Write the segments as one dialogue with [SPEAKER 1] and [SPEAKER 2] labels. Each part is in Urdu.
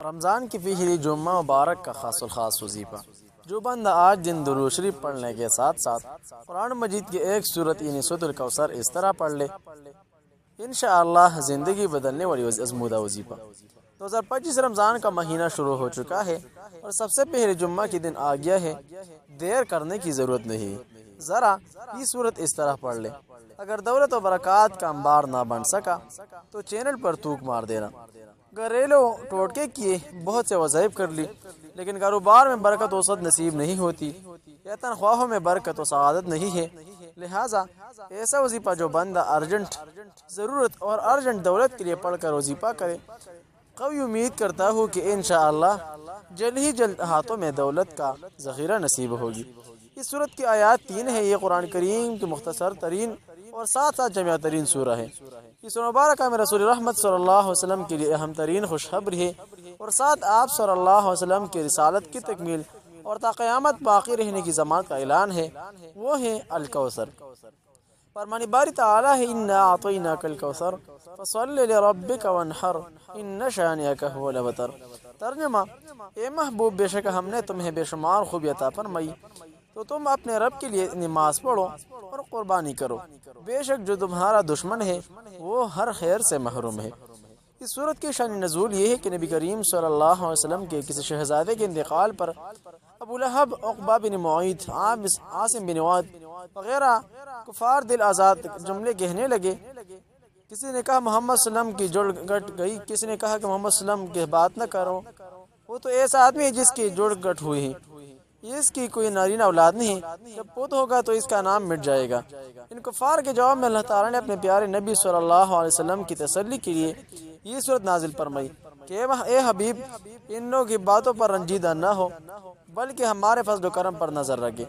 [SPEAKER 1] رمضان کی پہلی جمعہ مبارک کا خاص الخاص وظیفہ۔ جو بندہ آج دن درود شریف پڑھنے کے ساتھ ساتھ قرآن مجید کی ایک سورت یعنی سورۃ الکوثر اس طرح پڑھ لے، انشاءاللہ زندگی بدلنے والی ازمودہ وظیفہ۔ 2025 رمضان کا مہینہ شروع ہو چکا ہے اور سب سے پہلے جمعہ کی دن آ گیا ہے۔ دیر کرنے کی ضرورت نہیں، ذرا یہ صورت اس طرح پڑھ لے۔ اگر دولت و برکات کا انبار نہ بن سکا تو چینل پر تھوک مار دینا۔ گھریلو ٹوٹکے کیے، بہت سے وظائف کر لی، لیکن کاروبار میں برکت و سعادت نصیب نہیں ہوتی یا تنخواہوں میں برکت و سعادت نہیں ہے، لہٰذا ایسا وظیفہ جو بندہ ارجنٹ ضرورت اور ارجنٹ دولت کے لیے پڑھ کر وظیفہ کرے، قوی امید کرتا ہوں کہ انشاءاللہ جلد ہی جلد ہاتھوں میں دولت کا ذخیرہ نصیب ہوگی۔ اس صورت کی آیات 3 ہے۔ یہ قرآن کریم کی مختصر ترین اور ساتھ ساتھ جامع ترین سورہ ہے۔ اس مبارکہ میں رسول رحمت صلی اللہ علیہ وسلم کے لیے اہم ترین خوشخبری ہے اور ساتھ آپ صلی اللہ علیہ وسلم کی رسالت کی تکمیل اور تا قیامت باقی رہنے کی ضمانت کا اعلان ہے، وہ ہے الکوثر۔ فرمانی باری تعالیٰ ہے، اِنَّا أَعْطَيْنَاكَ الْكَوْثَرَ فَصَلِّ لِرَبِّكَ وَانْحَرْ إِنَّ شَانِئَكَ هُوَ الْأَبْتَرُ۔ ترجمہ: اے محبوب، بے شک ہم نے تمہیں بے شمار خوبی عطا فرمائی، تو تم اپنے رب کے لیے نماز پڑھو اور قربانی کرو، بے شک جو تمہارا دشمن ہے وہ ہر خیر سے محروم ہے۔ اس صورت کی شان نزول یہ ہے کہ نبی کریم صلی اللہ علیہ وسلم کے کسی شہزادے کے انتقال پر ابو لہب، عقبہ بن معیط، عاصم بن وائل وغیرہ کفار دل آزاد جملے کہنے لگے۔ کسی نے کہا محمد صلی اللہ علیہ وسلم کی جڑ گٹ گئی، کسی نے کہا کہ محمد صلی اللہ علیہ وسلم کی بات نہ کرو، وہ تو ایسا آدمی ہے جس کی جڑ گٹ ہوئی ہے، اس کی کوئی نارینہ اولاد نہیں، جب پوت ہوگا تو اس کا نام مٹ جائے گا۔ ان کفار کے جواب میں اللہ تعالیٰ نے اپنے پیارے نبی صلی اللہ علیہ وسلم کی تسلی کے لیے یہ صورت نازل فرمائی کہ اے حبیب، ان لوگوں کی باتوں پر رنجیدہ نہ ہو، بلکہ ہمارے فضل و کرم پر نظر رکھے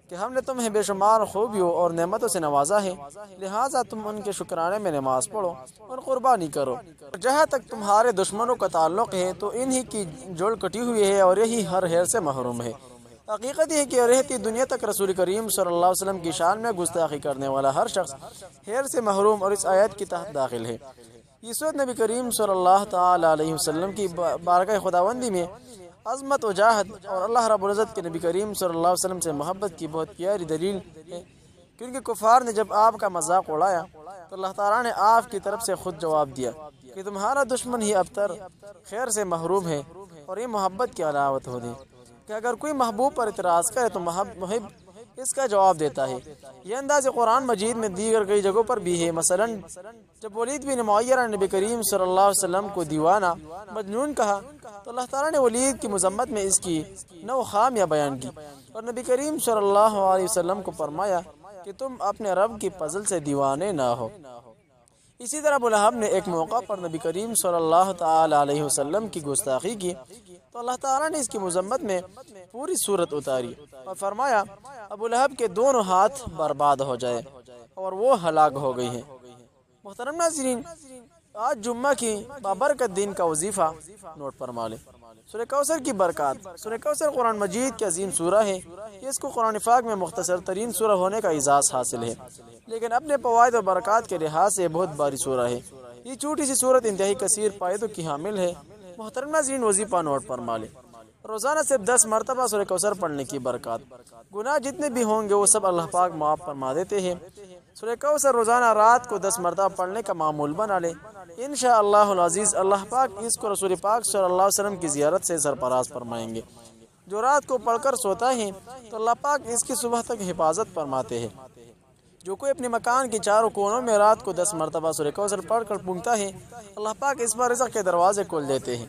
[SPEAKER 1] کہ ہم نے تمہیں بے شمار خوبیوں اور نعمتوں سے نوازا ہے، لہٰذا تم ان کے شکرانے میں نماز پڑھو اور قربانی کرو۔ جہاں تک تمہارے دشمنوں کا تعلق ہے تو انہی کی جوڑ کٹی ہوئی ہے اور یہی ہر خیر سے محروم ہے۔ حقیقت یہ ہے کہ رہتی دنیا تک رسول کریم صلی اللہ علیہ وسلم کی شان میں گستاخی کرنے والا ہر شخص خیر سے محروم اور اس آیت کی تحت داخل ہے۔ یہ صورت نبی کریم صلی اللہ تعالی علیہ وسلم کی بارگاہ خداوندی میں عظمت و جاہد اور اللہ رب العزت کے نبی کریم صلی اللہ علیہ وسلم سے محبت کی بہت پیاری دلیل ہے، کیونکہ کفار نے جب آپ کا مذاق اڑایا تو اللہ تعالیٰ نے آپ کی طرف سے خود جواب دیا کہ تمہارا دشمن ہی ابتر خیر سے محروم ہے، اور یہ محبت کی علامت ہوتی کہ اگر کوئی محبوب پر اعتراض کرے تو محب اس کا جواب دیتا ہے۔ یہ انداز قرآن مجید میں دیگر کئی جگہوں پر بھی ہے۔ مثلا جب ولید بن معیرہ نے نبی کریم صلی اللہ علیہ وسلم کو دیوانہ مجنون کہا تو اللہ تعالیٰ نے ولید کی مذمت میں اس کی 9 خامیاں بیان کی اور نبی کریم صلی اللہ علیہ وسلم کو فرمایا کہ تم اپنے رب کی فضل سے دیوانے نہ ہو۔ اسی طرح ابو لہب نے ایک موقع پر نبی کریم صلی اللہ تعالی علیہ وسلم کی گستاخی کی تو اللہ تعالیٰ نے اس کی مذمت میں پوری صورت اتاری اور فرمایا ابو لہب کے دونوں ہاتھ برباد ہو جائے اور وہ ہلاک ہو گئی ہیں۔ محترم ناظرین، آج جمعہ کی بابرکت دن کا وظیفہ نوٹ فرما لیں۔ سورہ کوثر کی برکات۔ سورہ کوثر قرآن مجید کی عظیم سورہ ہے، اس کو قرآن پاک میں مختصر ترین سورہ ہونے کا اعزاز حاصل ہے، لیکن اپنے فوائد و برکات کے لحاظ سے بہت باری سورہ ہے۔ یہ چھوٹی سی سورت انتہائی کثیر فائدوں کی حامل ہے۔ محترم ناظرین، وظیفہ نوٹ فرما لیں۔ روزانہ صرف 10 مرتبہ سورہ کوثر پڑھنے کی برکات۔ گناہ جتنے بھی ہوں گے وہ سب اللہ پاک معاف فرما دیتے ہیں۔ سورہ کوثر روزانہ رات کو 10 مرتبہ پڑھنے کا معمول بنا لے، انشاءاللہ العزیز اللہ پاک اس کو رسول پاک صلی اللہ علیہ وسلم کی زیارت سے سرفراز فرمائیں گے۔ جو رات کو پڑھ کر سوتا ہے تو اللہ پاک اس کی صبح تک حفاظت فرماتے ہیں۔ جو کوئی اپنے مکان کے چاروں کونوں میں رات کو 10 مرتبہ سورہ کوثر پڑھ کر پونگتا ہے، اللہ پاک اس پر رزق کے دروازے کھول دیتے ہیں۔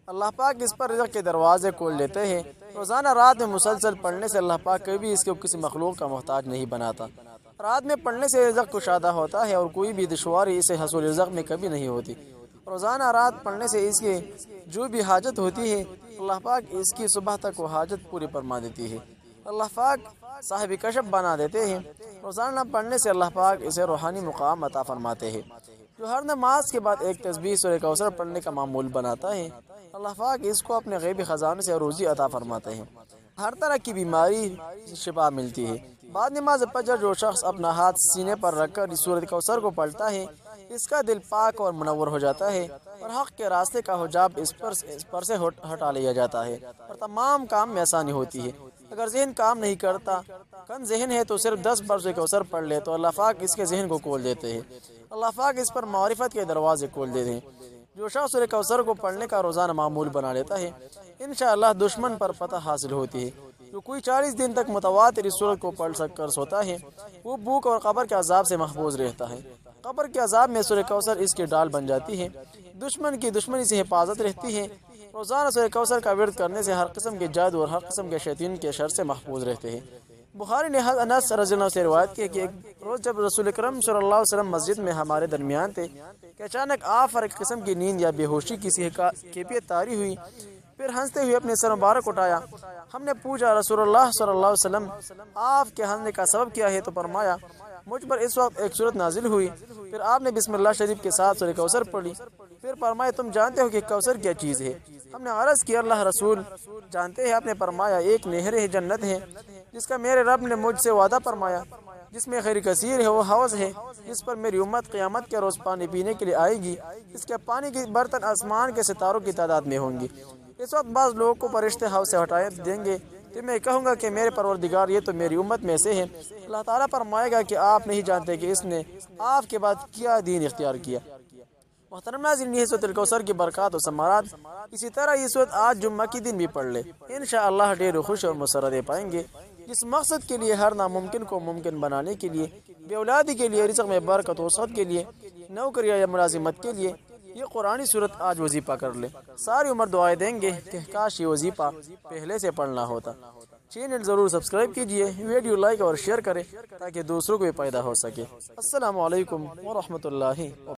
[SPEAKER 1] اللہ پاک اس پر رزق کے دروازے کھول دیتے ہیں۔ روزانہ رات میں مسلسل پڑھنے سے اللہ پاک کبھی اس کو کسی مخلوق کا محتاج نہیں بناتا۔ رات میں پڑھنے سے رزق کشادہ ہوتا ہے اور کوئی بھی دشواری اسے حصول رزق میں کبھی نہیں ہوتی۔ روزانہ رات پڑھنے سے اس کی جو بھی حاجت ہوتی ہے اللہ پاک اس کی صبح تک وہ حاجت پوری فرما دیتی ہے۔ اللہ پاک صاحب کشف بنا دیتے ہیں۔ روزانہ پڑھنے سے اللہ پاک اسے روحانی مقام عطا فرماتے ہیں۔ جو ہر نماز کے بعد ایک تسبیح سورہ کوثر پڑھنے کا معمول بناتا ہے، اللہ پاک اس کو اپنے غیبی خزانے سے روزی عطا فرماتے ہیں۔ ہر طرح کی بیماری سے شفا ملتی ہے۔ بعد نماز فجر جو شخص اپنا ہاتھ سینے پر رکھ کر سورۃ کوثر کو پڑھتا ہے اس کا دل پاک اور منور ہو جاتا ہے اور حق کے راستے کا حجاب اس پر سے ہٹا لیا جاتا ہے اور تمام کام میں آسانی ہوتی ہے۔ اگر ذہن کام نہیں کرتا، کم ذہن ہے تو صرف 10 بار سورۃ کوثر پڑھ لے تو اللہ پاک اس کے ذہن کو کھول دیتے ہیں، اللہ پاک اس پر معرفت کے دروازے کھول دیتے ہیں۔ جو شخص سورۃ کوثر کو پڑھنے کا روزانہ معمول بنا لیتا ہے انشاءاللہ دشمن پر فتح حاصل ہوتی ہے۔ جو کوئی 40 دن تک متواتر اس سورت کو پڑھ کر سوتا ہے وہ بھوک اور قبر کے عذاب سے محفوظ رہتا ہے۔ قبر کے عذاب میں سورۃ کوثر اس کی ڈال بن جاتی ہے، دشمن کی دشمنی سے حفاظت رہتی ہے۔ روزانہ سورۃ کوثر کا ورد کرنے سے ہر قسم کے جادو اور ہر قسم کے شیطان کے شر سے محفوظ رہتے ہیں۔ بخاری نے انس رضی اللہ عنہ سے روایت کی ہے کہ ایک روز جب رسول اکرم صلی اللہ علیہ وسلم مسجد میں ہمارے درمیان تھے کہ اچانک آپ پر ایک قسم کی نیند یا بے ہوشی کی کیفیت طاری ہوئی، پھر ہنستے ہوئے اپنے سر مبارک اٹھایا۔ ہم نے پوچھا رسول اللہ صلی اللہ علیہ وسلم آپ کے ہنسنے کا سبب کیا ہے؟ تو فرمایا مجھ پر اس وقت ایک سورت نازل ہوئی، پھر آپ نے بسم اللہ شریف کے ساتھ سورۃ کوثر پڑھی، پھر فرمایا تم جانتے ہو کہ کوثر کیا چیز ہے؟ ہم نے عرض کیا اللہ رسول جانتے ہیں۔ آپ نے فرمایا ایک نہر ہے جنت ہے جس کا میرے رب نے مجھ سے وعدہ فرمایا، جس میں خیر کثیر ہے، وہ حوض ہے جس پر میری امت قیامت کے روز پانی پینے کے لیے آئے گی، اس کے پانی کے برتن آسمان کے ستاروں کی تعداد میں ہوں گی۔ اس وقت بعض لوگوں کو فرشتے حوض سے ہٹائے دیں گے تو میں کہوں گا کہ میرے پروردگار یہ تو میری امت میں سے ہے۔ اللہ تعالیٰ فرمائے گا کہ آپ نہیں جانتے کہ اس نے آپ کے بعد کیا دین اختیار کیا۔ محترم ناظرین، یہ سورۃ الکوثر کی برکات و ثمرات، اسی طرح یہ سورت آج جمعہ کی دن بھی پڑھ لے، انشاءاللہ ڈھیر خوش اور مسرت پائیں گے۔ جس مقصد کے لیے ہر ناممکن کو ممکن بنانے کے لیے، بے اولادی کے لیے، رزق میں برکت و وسعت کے لیے، نوکری یا ملازمت کے لیے یہ قرآنی صورت آج وظیفہ کر لے، ساری عمر دعائیں دیں گے کہ کاش یہ وظیفہ پہلے سے پڑھنا ہوتا۔ چینل ضرور سبسکرائب کیجئے، ویڈیو لائک اور شیئر کریں تاکہ دوسروں کو بھی پیدا ہو سکے۔ السلام علیکم ورحمۃ اللہ۔